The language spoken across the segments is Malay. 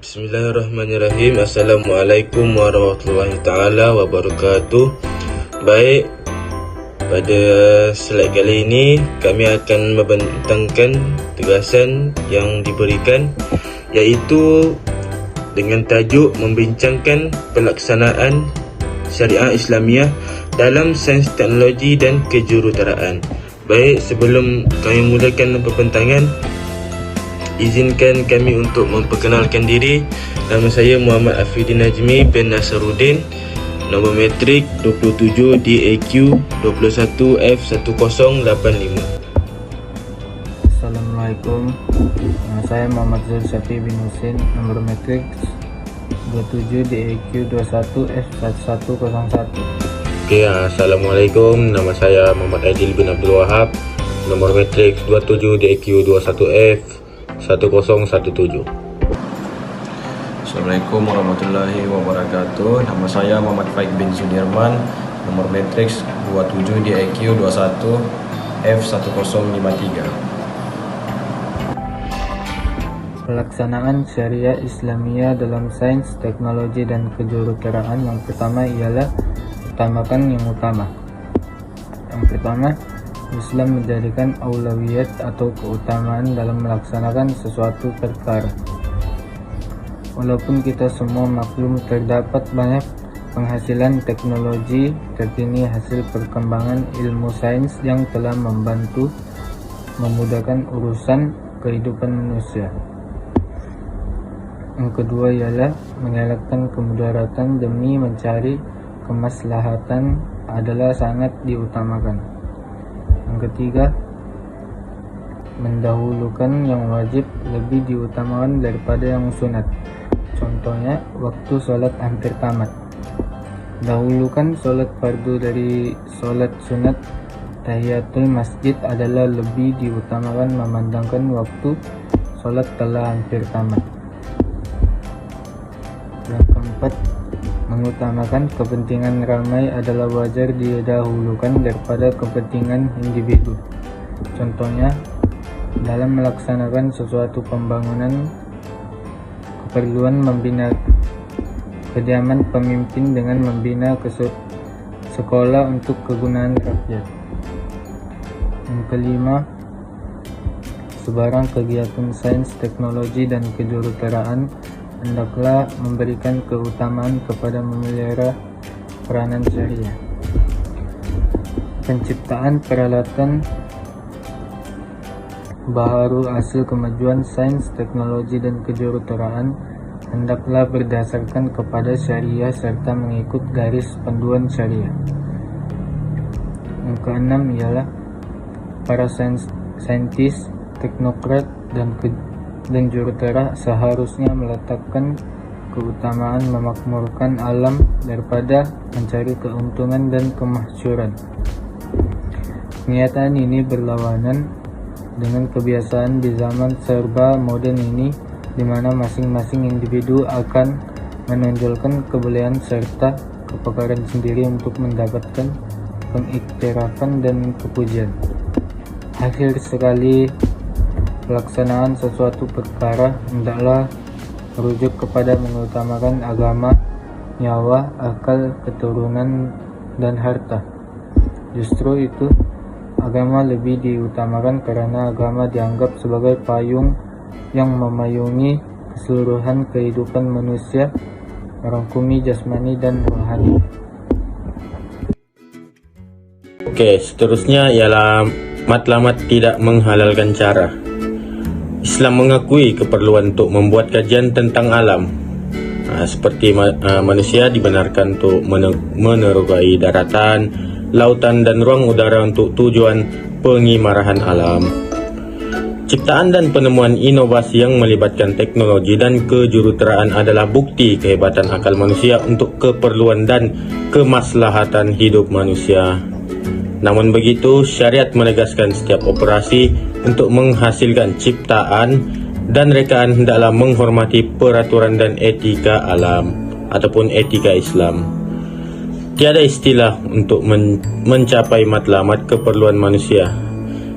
Bismillahirrahmanirrahim. Assalamualaikum warahmatullahi ta'ala wabarakatuh. Baik, pada slide kali ini kami akan membentangkan tegasan yang diberikan, iaitu dengan tajuk membincangkan pelaksanaan syariah Islamiah dalam sains teknologi dan kejuruteraan. Baik, sebelum kami mulakan pembentangan, izinkan kami untuk memperkenalkan diri. Nama saya Muhammad Afidin Najmi bin Nasaruddin. Nombor metrik 27 DAQ 21F1085. Assalamualaikum. Nama saya Muhammad Zul Syafi bin Husin. Nomor metrik 27 DAQ 21F1101. Assalamualaikum. Nama saya Muhammad Aidil bin Abdul Wahab. Nomor metrik 27 DAQ 21F1017. Assalamualaikum warahmatullahi wabarakatuh. Nama saya Muhammad Faik bin Sudirman. Nomor matriks 27 DIQ 21 F1053. Pelaksanaan syariah Islamiyah dalam sains, teknologi, dan kejuruteraan. Yang pertama ialah utamakan yang utama. Yang pertama, Islam menjadikan aulawiyat atau keutamaan dalam melaksanakan sesuatu perkara. Walaupun kita semua maklum terdapat banyak penghasilan teknologi terkini hasil perkembangan ilmu sains yang telah membantu memudahkan urusan kehidupan manusia. Yang kedua ialah mengelakkan kemudaratan demi mencari kemaslahatan adalah sangat diutamakan. Yang ketiga, mendahulukan yang wajib lebih diutamakan daripada yang sunat. Contohnya, waktu sholat hampir tamat. Dahulukan sholat fardu dari sholat sunat. Tahiyatul masjid adalah lebih diutamakan memandangkan waktu sholat telah hampir tamat. Yang keempat, mengutamakan kepentingan ramai adalah wajar didahulukan daripada kepentingan individu. Contohnya, dalam melaksanakan sesuatu pembangunan, keperluan membina kediaman pemimpin dengan membina sekolah untuk kegunaan rakyat. Yang kelima, sebarang kegiatan sains, teknologi, dan kejuruteraan hendaklah memberikan keutamaan kepada memelihara peranan syariah. Penciptaan peralatan baharu hasil kemajuan sains, teknologi, dan kejuruteraan hendaklah berdasarkan kepada syariah serta mengikut garis panduan syariah. Yang keenam ialah para saintis, teknokrat, dan jurutera seharusnya meletakkan keutamaan memakmurkan alam daripada mencari keuntungan dan kemasyhuran. Kenyataan ini berlawanan dengan kebiasaan di zaman serba modern ini, di mana masing-masing individu akan menonjolkan kebolehan serta kepakaran sendiri untuk mendapatkan pengiktirafan dan kepujian. Akhir sekali, pelaksanaan sesuatu perkara hendaklah merujuk kepada mengutamakan agama, nyawa, akal, keturunan, dan harta. Justru itu, agama lebih diutamakan karena agama dianggap sebagai payung yang memayungi keseluruhan kehidupan manusia, merangkumi jasmani dan rohani. Seterusnya ialah matlamat tidak menghalalkan cara. Islam mengakui keperluan untuk membuat kajian tentang alam. Seperti manusia dibenarkan untuk menerokai daratan, lautan, dan ruang udara untuk tujuan pengimarahan alam. Ciptaan dan penemuan inovasi yang melibatkan teknologi dan kejuruteraan adalah bukti kehebatan akal manusia untuk keperluan dan kemaslahatan hidup manusia. Namun begitu, syariat menegaskan setiap operasi untuk menghasilkan ciptaan dan rekaan hendaklah menghormati peraturan dan etika alam ataupun etika Islam. Tiada istilah untuk mencapai matlamat keperluan manusia.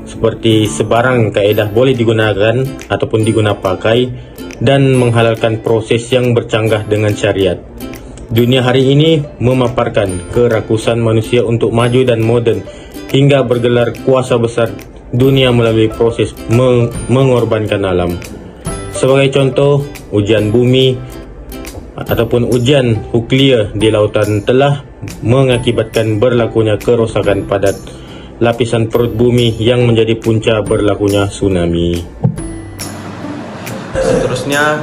Seperti sebarang kaedah boleh digunakan ataupun digunapakai dan menghalalkan proses yang bercanggah dengan syariat. Dunia hari ini memaparkan kerakusan manusia untuk maju dan moden hingga bergelar kuasa besar dunia melalui proses mengorbankan alam. Sebagai contoh, ujian bumi ataupun ujian nuklear di lautan telah mengakibatkan berlakunya kerosakan pada lapisan perut bumi yang menjadi punca berlakunya tsunami. Seterusnya,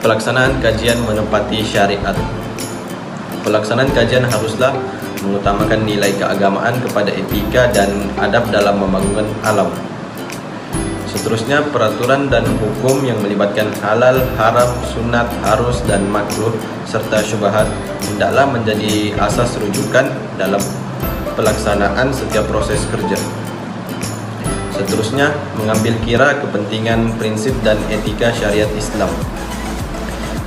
pelaksanaan kajian menepati syariat. Pelaksanaan kajian haruslah mengutamakan nilai keagamaan kepada etika dan adab dalam membangun alam. Seterusnya, peraturan dan hukum yang melibatkan halal, haram, sunat, harus dan makruh serta syubhat hendaklah menjadi asas rujukan dalam pelaksanaan setiap proses kerja. Seterusnya, mengambil kira kepentingan prinsip dan etika syariat Islam.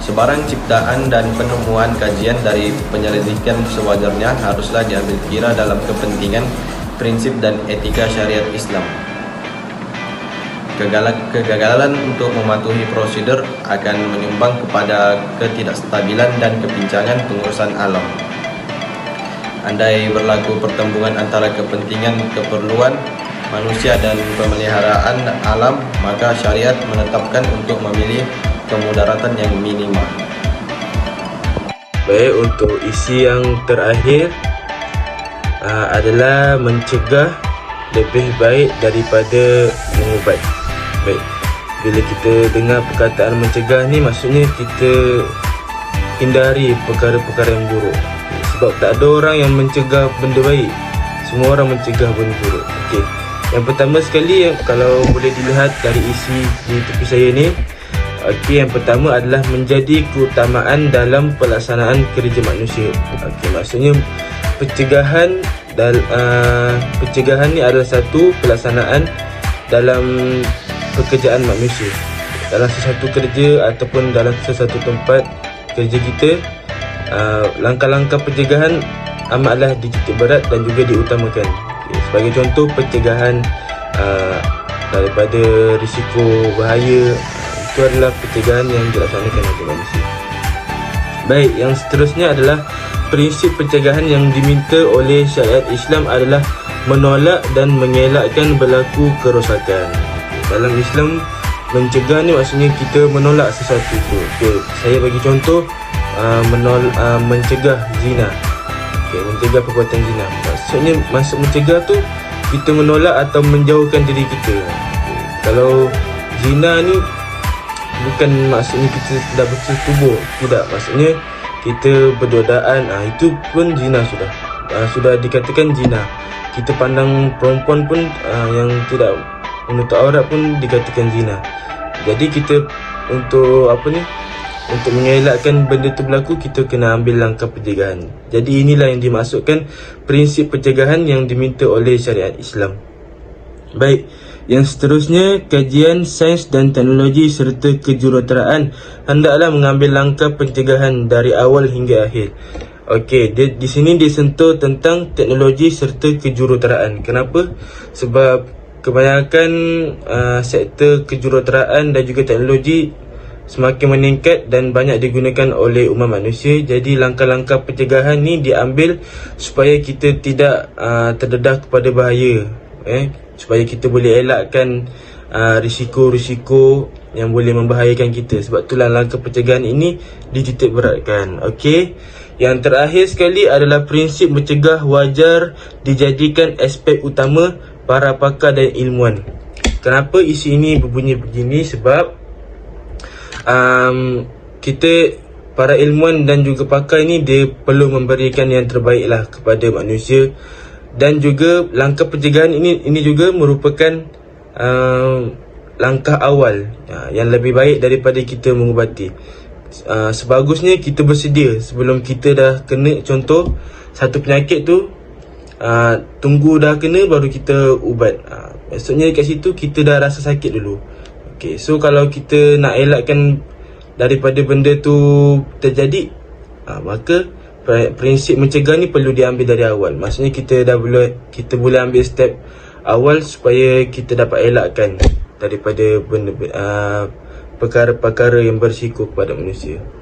Sebarang ciptaan dan penemuan kajian dari penyelidikan sewajarnya haruslah diambil kira dalam kepentingan prinsip dan etika syariat Islam. Kegagalan untuk mematuhi prosedur akan menyumbang kepada ketidakstabilan dan kepincangan pengurusan alam. Andai berlaku pertembungan antara kepentingan keperluan manusia dan pemeliharaan alam, maka syariat menetapkan untuk memilih kemudaratan yang minimal. Baik, untuk isi yang terakhir adalah mencegah lebih baik daripada mengubat. Baik, bila kita dengar perkataan mencegah ni, maksudnya kita hindari perkara-perkara yang buruk. Sebab tak ada orang yang mencegah benda baik, semua orang mencegah benda buruk. Okey, yang pertama sekali, kalau boleh dilihat dari isi di tepi saya ni, okey, yang pertama adalah menjadi keutamaan dalam pelaksanaan kerja manusia. Okey, maksudnya pencegahan ni adalah satu pelaksanaan dalam pekerjaan manusia. Dalam sesuatu kerja ataupun dalam sesuatu tempat kerja kita, langkah-langkah pencegahan amatlah dititik berat dan juga diutamakan. Okay, sebagai contoh, pencegahan daripada risiko bahaya, itu adalah pencegahan yang dilaksanakan oleh manusia. Baik, yang seterusnya adalah prinsip pencegahan yang diminta oleh syariat Islam adalah menolak dan mengelakkan berlaku kerosakan. Dalam Islam, mencegah ni maksudnya kita menolak sesuatu tu. Okay, saya bagi contoh, mencegah zina. Okay, mencegah perbuatan zina. Maksudnya masuk mencegah tu, kita menolak atau menjauhkan diri kita. Okay, kalau zina ni bukan maksudnya kita dah bersetubuh, tidak. Maksudnya kita berdodaan, itu pun zina sudah dikatakan zina. Kita pandang perempuan pun yang tidak menutup aurat pun dikatakan zina. Jadi kita untuk mengelakkan benda tu berlaku, kita kena ambil langkah pencegahan. Jadi inilah yang dimaksudkan prinsip pencegahan yang diminta oleh syariat Islam. Baik, yang seterusnya, kajian sains dan teknologi serta kejuruteraan hendaklah mengambil langkah pencegahan dari awal hingga akhir. Okey, di sini disentuh tentang teknologi serta kejuruteraan. Kenapa? Sebab kebanyakan sektor kejuruteraan dan juga teknologi semakin meningkat dan banyak digunakan oleh umat manusia. Jadi langkah-langkah pencegahan ni diambil supaya kita tidak terdedah kepada bahaya, supaya kita boleh elakkan risiko-risiko yang boleh membahayakan kita. Sebab itulah langkah pencegahan ini dititik beratkan. Okey, yang terakhir sekali adalah prinsip mencegah wajar dijadikan aspek utama para pakar dan ilmuwan. Kenapa isi ini berbunyi begini? Sebab kita, para ilmuwan dan juga pakar ini, dia perlu memberikan yang terbaiklah kepada manusia. Dan juga langkah pencegahan ini juga merupakan langkah awal yang lebih baik daripada kita mengubati. Sebagusnya kita bersedia sebelum kita dah kena, contoh satu penyakit tu, tunggu dah kena baru kita ubat. Maksudnya kat situ kita dah rasa sakit dulu. Okay, so kalau kita nak elakkan daripada benda tu terjadi, maka prinsip mencegah ni perlu diambil dari awal. Maksudnya kita boleh ambil step awal supaya kita dapat elakkan daripada benda perkara-perkara yang berisiko kepada manusia.